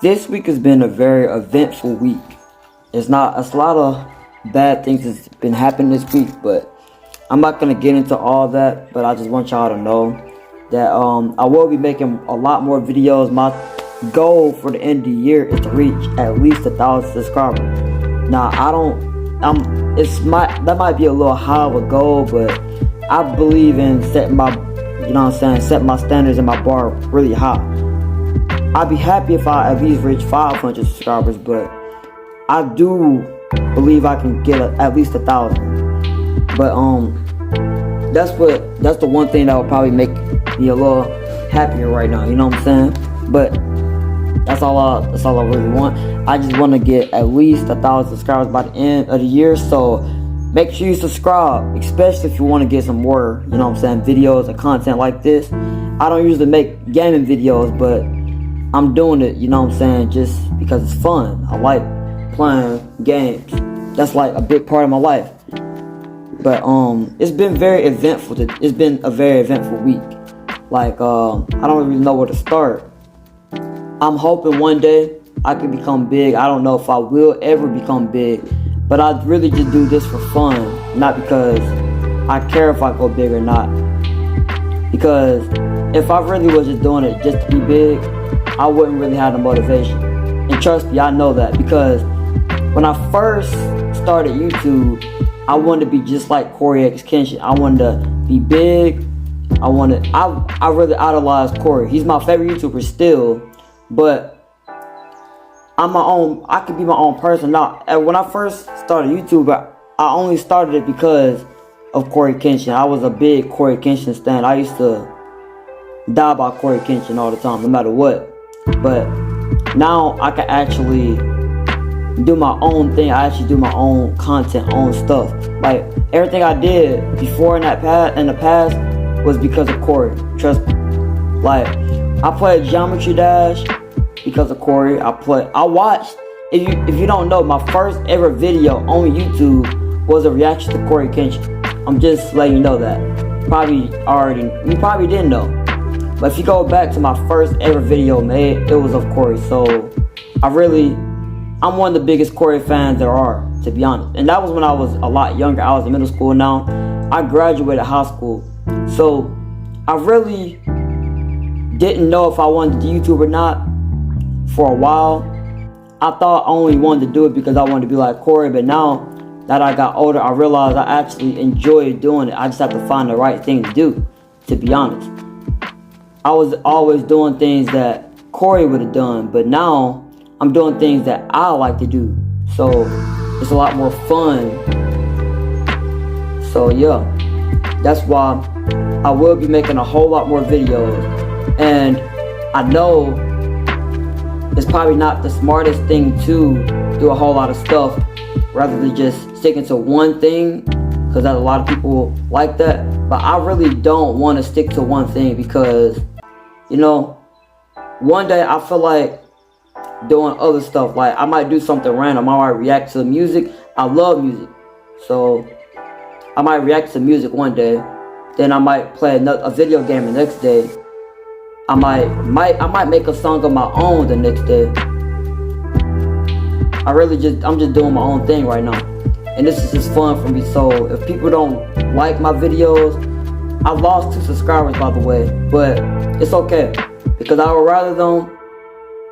This week has been a very eventful week. It's a lot of bad things that's been happening this week, but I'm not gonna get into all that. But I just want y'all to know that I will be making a lot more videos. My goal for the end of the year is to reach at least 1,000 subscribers. Now that might be a little high of a goal, but I believe in setting my standards and my bar really high. I'd be happy if I at least reach 500 subscribers, but I do believe I can get at least 1,000. But that's the one thing that would probably make me a little happier right now. You know what I'm saying? But that's all I really want. I just want to get at least 1,000 subscribers by the end of the year. So make sure you subscribe, especially if you want to get some more, you know what I'm saying, videos and content like this. I don't usually make gaming videos, but I'm doing it, you know what I'm saying, just because it's fun. I like playing games. That's like a big part of my life. But it's been very eventful. It's been a very eventful week. Like I don't really know where to start. I'm hoping one day I can become big. I don't know if I will ever become big, but I really just do this for fun, not because I care if I go big or not. Because if I really was just doing it just to be big, I wouldn't really have the motivation. And trust me, I know that, because when I first started YouTube, I wanted to be just like Corey X Kenshin. I wanted to be big. I really idolized Corey. He's my favorite YouTuber still, but I could be my own person. Now, when I first started YouTube, I only started it because of Corey Kenshin. I was a big Corey Kenshin stan. I used to die by Corey Kenshin all the time, no matter what. But now I can actually do my own thing. I actually do my own content, own stuff. Like everything I did before in the past was because of Corey. Trust me. Like I played Geometry Dash because of Corey. I watched. If you don't know, my first ever video on YouTube was a reaction to Corey Kenshin. I'm just letting you know that. You probably didn't know. But if you go back to my first ever video made, it was of Corey. So I'm one of the biggest Corey fans there are, to be honest. And that was when I was a lot younger. I was in middle school now. I graduated high school. So I really didn't know if I wanted to do YouTube or not for a while. I thought I only wanted to do it because I wanted to be like Corey. But now that I got older, I realized I actually enjoy doing it. I just have to find the right thing to do, to be honest. I was always doing things that Corey would have done, but now I'm doing things that I like to do. So it's a lot more fun. So yeah, that's why I will be making a whole lot more videos. And I know it's probably not the smartest thing to do a whole lot of stuff rather than just sticking to one thing, because a lot of people like that. But I really don't want to stick to one thing because, you know, one day I feel like doing other stuff. Like I might do something random. I might react to music. I love music, so I might react to music one day. Then I might play a video game the next day. I might make a song of my own the next day. I'm just doing my own thing right now, and this is just fun for me. So if people don't like my videos, I lost 2 subscribers, by the way, but it's okay, because I would rather them,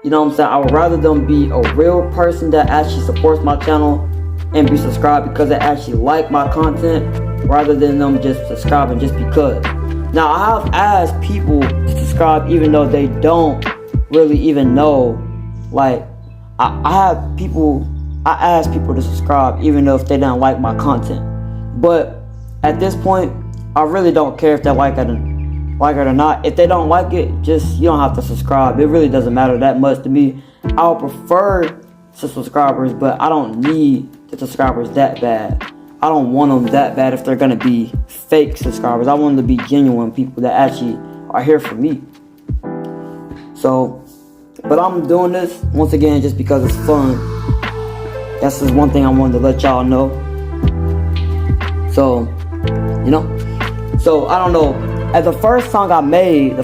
you know what I'm saying, I would rather them be a real person that actually supports my channel and be subscribed because they actually like my content, rather than them just subscribing just because. Now, I have asked people to subscribe even though they don't really even know. Like, I ask people to subscribe even though if they don't like my content. But at this point, I really don't care if they like it or not. If they don't like it, you don't have to subscribe. It really doesn't matter that much to me. I would prefer some subscribers, but I don't need the subscribers that bad. I don't want them that bad if they're gonna be fake subscribers. I want them to be genuine people that actually are here for me. So, but I'm doing this once again just because it's fun. That's just one thing I wanted to let y'all know. So, you know. So I don't know. As the first song I made,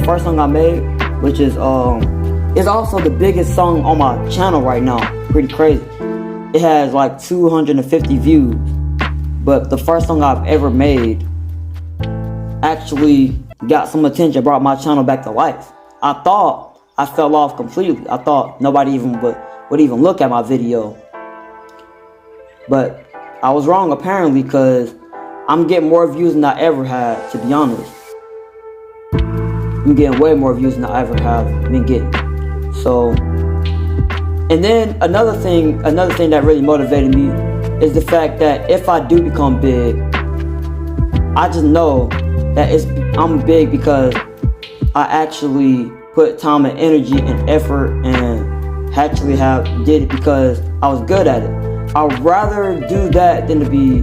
which is It's also the biggest song on my channel right now. Pretty crazy. It has like 250 views. But the first song I've ever made actually got some attention, brought my channel back to life. I thought I fell off completely. I thought nobody even would even look at my video. But I was wrong apparently, because I'm getting more views than I ever had, to be honest. I'm getting way more views than I ever have been getting. So, and then another thing that really motivated me is the fact that if I do become big, I just know that I'm big because I actually put time and energy and effort and actually did it because I was good at it. I'd rather do that than to be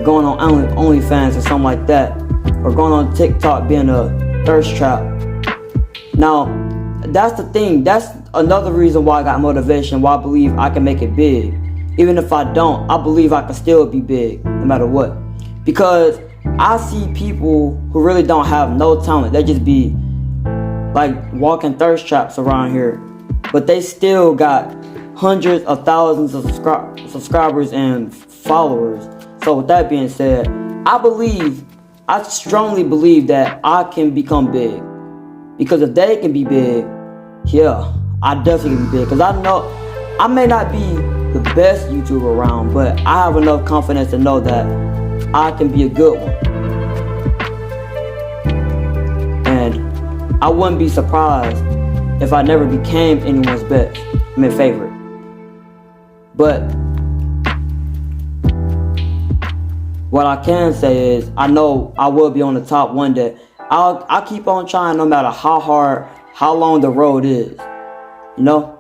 going on OnlyFans or something like that, or going on TikTok being a thirst trap. Now, that's the thing. That's another reason why I got motivation, why I believe I can make it big. Even if I don't, I believe I can still be big, no matter what. Because I see people who really don't have no talent. They just be like walking thirst traps around here. But they still got hundreds of thousands of subscribers and followers. So with that being said, I strongly believe that I can become big. Because if they can be big, yeah, I definitely can be big. Because I know I may not be the best YouTuber around, but I have enough confidence to know that I can be a good one. And I wouldn't be surprised if I never became anyone's favorite. But what I can say is, I know I will be on the top one day. I'll keep on trying no matter how hard, how long the road is. You know?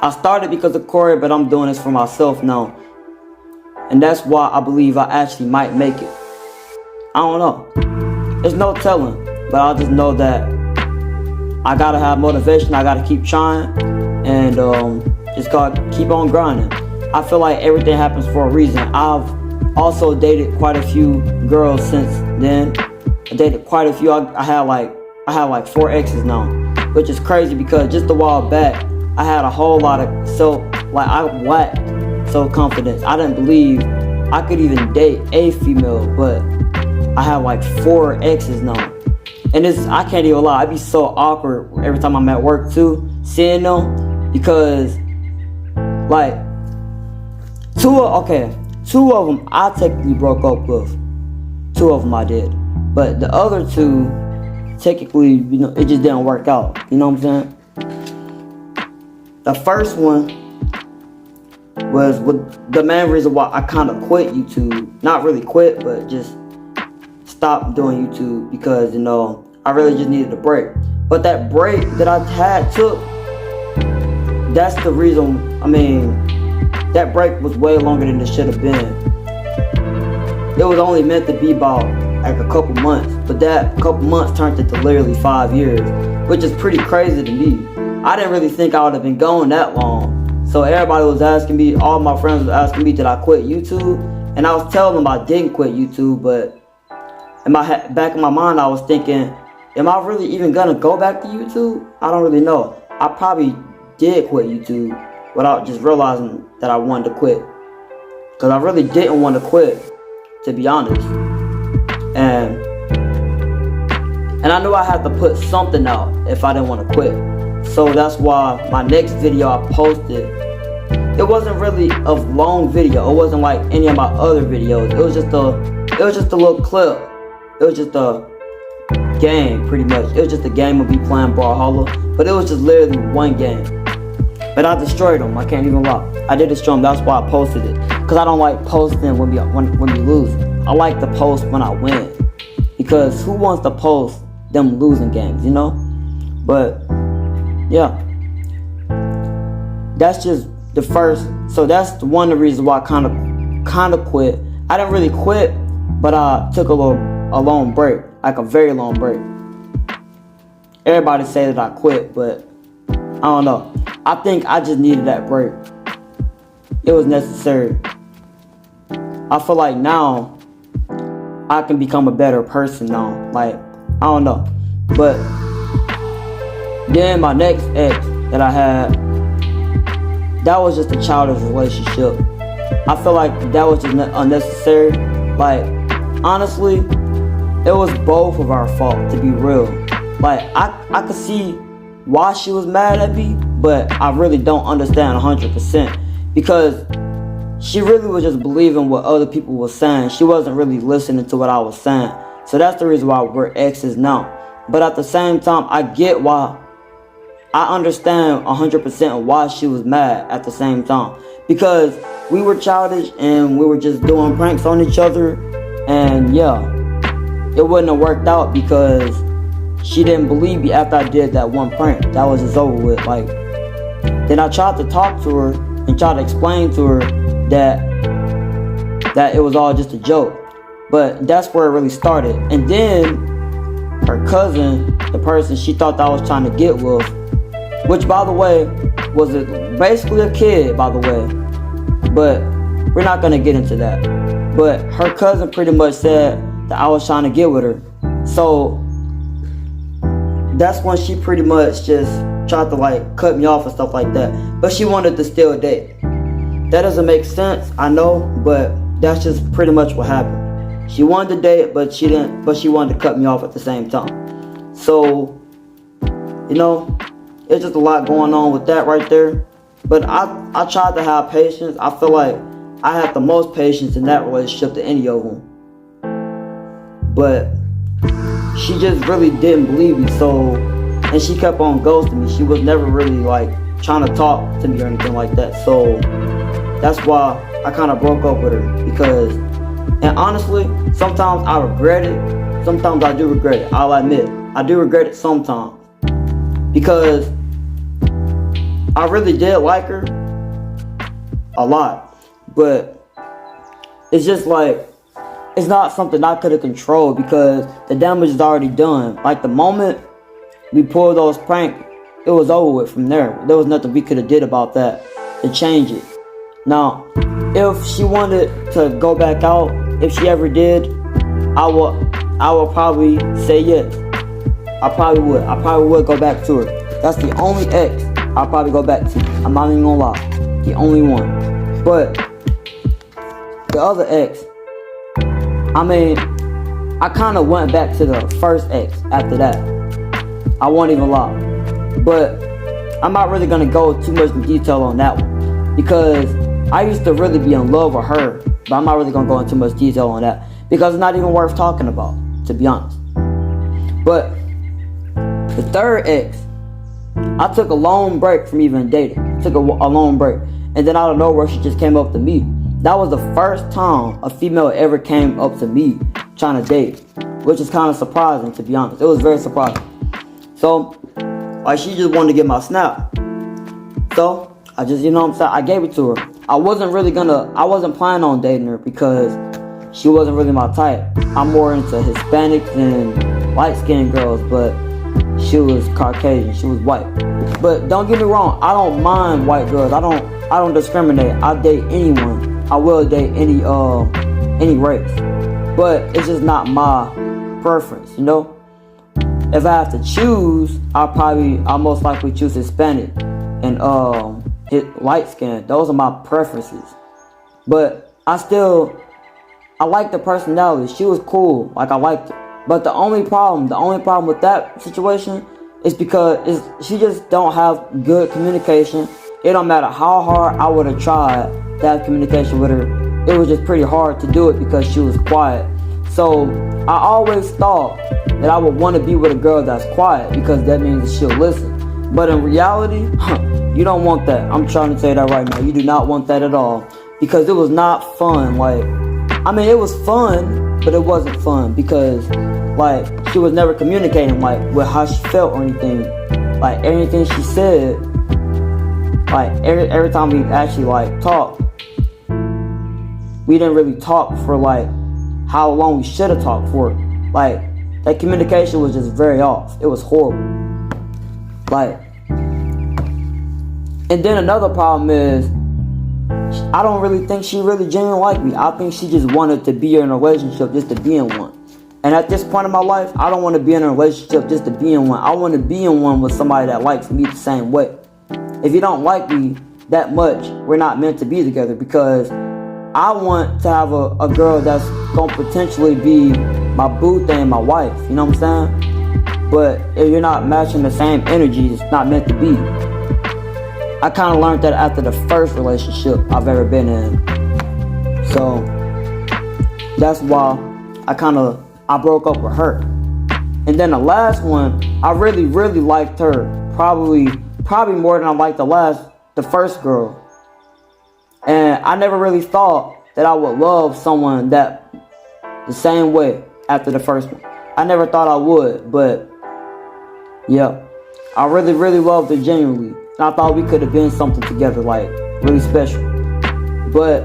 I started because of Corey, but I'm doing this for myself now. And that's why I believe I actually might make it. I don't know. There's no telling. But I just know that I gotta have motivation. I gotta keep trying. And just gotta keep on grinding. I feel like everything happens for a reason. I've also dated quite a few girls since then. I dated quite a few. I have like 4 exes now, which is crazy because just a while back I had a whole lot of I lacked self-confidence. I didn't believe I could even date a female, but I have like 4 exes now, and I can't even lie. I'd be so awkward every time I'm at work too, seeing them, because like two of them I technically broke up with. 2 of them I did. But the other 2, technically, it just didn't work out. You know what I'm saying? The first one was the main reason why I kind of quit YouTube. Not really quit, but just stopped doing YouTube because, I really just needed a break. But that break that I took, that's the reason, that break was way longer than it should have been. It was only meant to be about like a couple months, but that couple months turned into literally 5 years, which is pretty crazy to me. I didn't really think I would have been going that long. So everybody was asking me, all my friends was asking me, did I quit YouTube? And I was telling them I didn't quit YouTube, but in back in my mind I was thinking, am I really even gonna go back to YouTube? I don't really know. I probably did quit YouTube without just realizing that I wanted to quit, because I really didn't want to quit, to be honest. And I knew I had to put something out if I didn't want to quit. So that's why my next video I posted, it wasn't really a long video. It wasn't like any of my other videos. It was just a little clip. It was just a game, pretty much. It was just a game of me playing Brawlhalla, but it was just literally one game. But I destroyed them. I can't even lie. I did destroy them. That's why I posted it. Because I don't like posting when we lose. I like to post when I win. Because who wants to post them losing games, But yeah, that's just the first. So that's one of the reasons why I kind of quit. I didn't really quit, but I took a long break, like a very long break. Everybody say that I quit, but I don't know. I think I just needed that break. It was necessary. I feel like now I can become a better person now. Like, I don't know. But Then my next ex that I had, that was just a childish relationship. I feel like that was just unnecessary. Like, honestly, it was both of our fault, to be real. Like, I could see why she was mad at me, but I really don't understand 100%. Because she really was just believing what other people were saying. She wasn't really listening to what I was saying. So that's the reason why we're exes now. But at the same time, I get why. I understand 100% why she was mad at the same time. Because we were childish and we were just doing pranks on each other. And yeah, it wouldn't have worked out because she didn't believe me after I did that one prank. That was just over with. Like, then I tried to talk to her and try to explain to her that it was all just a joke. But that's where it really started. And then her cousin, the person she thought that I was trying to get with, which by the way was basically a kid, by the way, but we're not gonna get into that. But her cousin pretty much said that I was trying to get with her. So that's when she pretty much just tried to like cut me off and stuff like that. But she wanted to still date. That doesn't make sense, I know, but that's just pretty much what happened. She wanted to date, but she didn't. But she wanted to cut me off at the same time. So, you know, it's just a lot going on with that right there. But I tried to have patience. I feel like I had the most patience in that relationship to any of them. But she just really didn't believe me. So, and she kept on ghosting me. She was never really like trying to talk to me or anything like that. So that's why I kind of broke up with her. Because, and honestly, sometimes I regret it. Sometimes I do regret it. I'll admit, I do regret it sometimes. Because I really did like her a lot. But it's just like, it's not something I could have controlled because the damage is already done. Like the moment we pulled those pranks, it was over with from there. There was nothing we could have did about that to change it. Now, if she wanted to go back out, if she ever did, I would probably say yes. I probably would go back to her. That's the only ex I'll probably go back to. I'm not even gonna lie. The only one. But the other ex, I mean, I kind of went back to the first ex after that. I won't even lie. But I'm not really going to go too much in detail on that one. Because I used to really be in love with her. But I'm not really going to go into too much detail on that. Because it's not even worth talking about, to be honest. But the third ex, I took a long break from even dating. I took a long break. And then out of nowhere, she just came up to me. That was the first time a female ever came up to me trying to date, which is kind of surprising, to be honest. It was very surprising. So, like, she just wanted to get my snap. So, I just, you know what I'm saying, I gave it to her. I wasn't planning on dating her because she wasn't really my type. I'm more into Hispanics and light-skinned girls, but she was Caucasian, she was white. But don't get me wrong, I don't mind white girls. I don't discriminate. I date anyone. I will date any race, but it's just not my preference, you know. If I have to choose, I'll most likely choose Hispanic and light skin. Those are my preferences. But I like the personality. She was cool, like I liked her. But the only problem with that situation is because she just don't have good communication. It don't matter how hard I would have tried to have communication with her, it was just pretty hard to do it because she was quiet. So I always thought that I would want to be with a girl that's quiet because that means that she'll listen. But in reality, you don't want that. I'm trying to tell you that right now. You do not want that at all because it was not fun. Like, I mean, it was fun, but it wasn't fun because, like, she was never communicating, like, with how she felt or anything. Like, everything she said, like, every time we actually, like, talked, we didn't really talk for, like, how long we should have talked for. Like, that communication was just very off. It was horrible. Like, and then another problem is, I don't really think she really genuinely liked me. I think she just wanted to be in a relationship just to be in one. And at this point in my life, I don't want to be in a relationship just to be in one. I want to be in one with somebody that likes me the same way. If you don't like me that much, we're not meant to be together, because I want to have a girl that's going to potentially be my boo thing, my wife. You know what I'm saying? But if you're not matching the same energy, it's not meant to be. I kind of learned that after the first relationship I've ever been in. So that's why I broke up with her. And then the last one, I really liked her. Probably more than I liked the first girl. And I never really thought that I would love someone that the same way after the first one. I never thought I would, but yeah, I really loved her genuinely. And I thought we could have been something together, like really special. But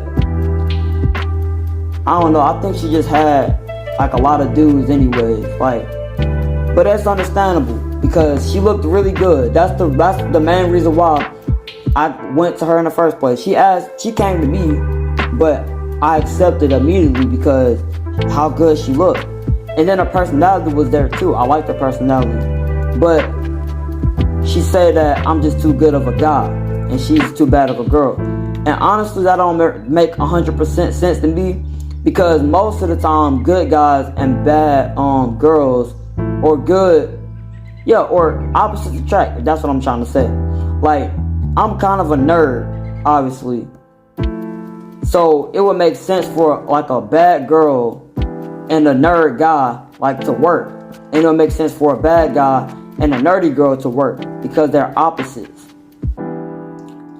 I don't know, I think she just had like a lot of dudes anyways, like, but that's understandable because she looked really good. That's the main reason why I went to her in the first place. She came to me, but I accepted immediately because how good she looked. And then her personality was there too. I liked her personality. But she said that I'm just too good of a guy and she's too bad of a girl. And honestly, that don't make 100% sense to me, because most of the time, good guys and bad girls, or good, yeah, or opposites attract. That's what I'm trying to say. Like, I'm kind of a nerd, obviously. So it would make sense for like a bad girl and a nerd guy like to work. And it would make sense for a bad guy and a nerdy girl to work because they're opposites.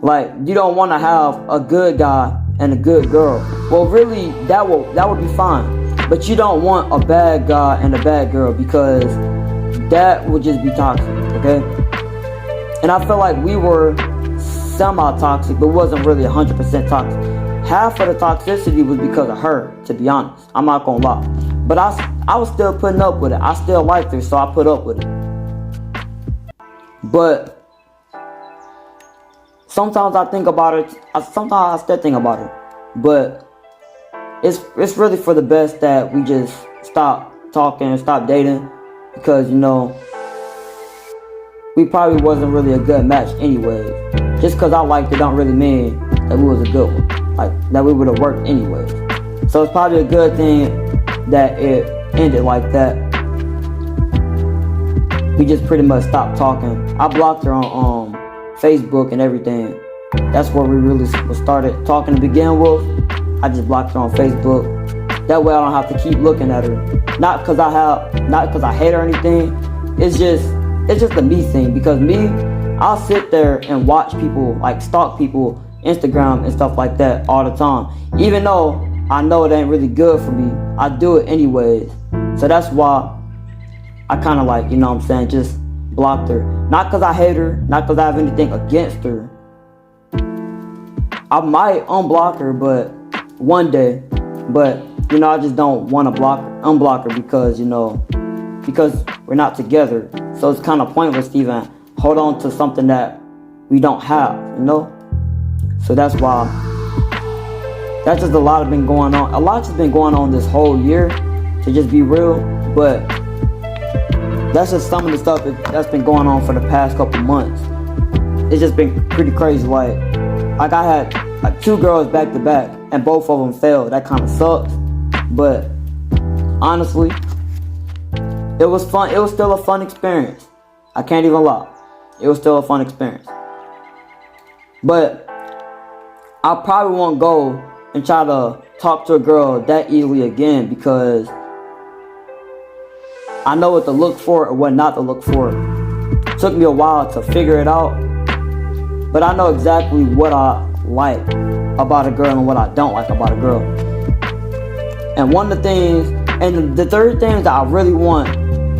Like, you don't want to have a good guy and a good girl. Well, really, that would be fine. But you don't want a bad guy and a bad girl, because that would just be toxic, okay? And I feel like we were semi-toxic, but wasn't really 100% toxic. Half of the toxicity was because of her, to be honest. I'm not gonna lie. But I was still putting up with it. I still liked her, so I put up with it. But sometimes I think about it. Sometimes I still think about it. But it's really for the best that we just stop talking and stop dating, because, you know, we probably wasn't really a good match anyways. Just because I liked it don't really mean that we was a good one. Like, that we would have worked anyways. So it's probably a good thing that it ended like that. We just pretty much stopped talking. I blocked her on Facebook and everything. That's where we really started talking to begin with. I just blocked her on Facebook. That way I don't have to keep looking at her. Not because I hate her or anything. It's just a me thing. Because me, I'll sit there and watch people, like stalk people, Instagram and stuff like that all the time. Even though I know it ain't really good for me, I do it anyways. So that's why I kind of, like, you know what I'm saying, just blocked her. Not because I hate her, not because I have anything against her. I might unblock her, but one day. But, you know, I just don't want to unblock her because, you know, because we're not together. So it's kind of pointless to even hold on to something that we don't have, you know? So that's why. That's just a lot has been going on. A lot has been going on this whole year, to just be real. But that's just some of the stuff that's been going on for the past couple months. It's just been pretty crazy. Like I had like 2 girls back to back, and both of them failed. That kind of sucks. But honestly, it was fun. It was still a fun experience. I can't even lie. It was still a fun experience. But I probably won't go and try to talk to a girl that easily again, because I know what to look for or what not to look for. It took me a while to figure it out, but I know exactly what I like about a girl and what I don't like about a girl. And one of the things, and the 3 things that I really want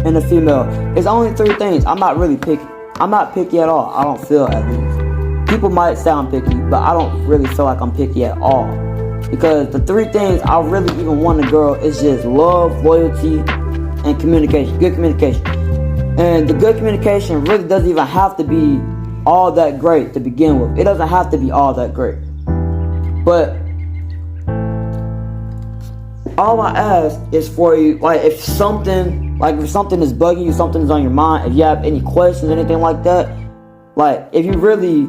in a female is only 3 things. I'm not really picky. I'm not picky at all. I don't feel, at least. People might say I'm picky, but I don't really feel like I'm picky at all. Because the 3 things I really even want in a girl is just love, loyalty, and communication. Good communication. And the good communication really doesn't even have to be all that great to begin with. It doesn't have to be all that great. But all I ask is for you, like if something is bugging you, something is on your mind, if you have any questions, anything like that, like if you really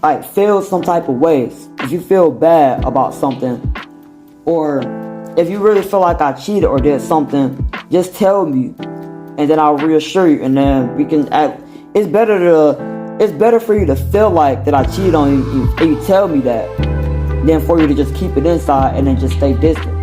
like feel some type of ways, if you feel bad about something, or if you really feel like I cheated or did something, just tell me, and then I'll reassure you, and then we can act. It's better for you to feel like that I cheated on you, and you tell me that, than for you to just keep it inside and then just stay distant.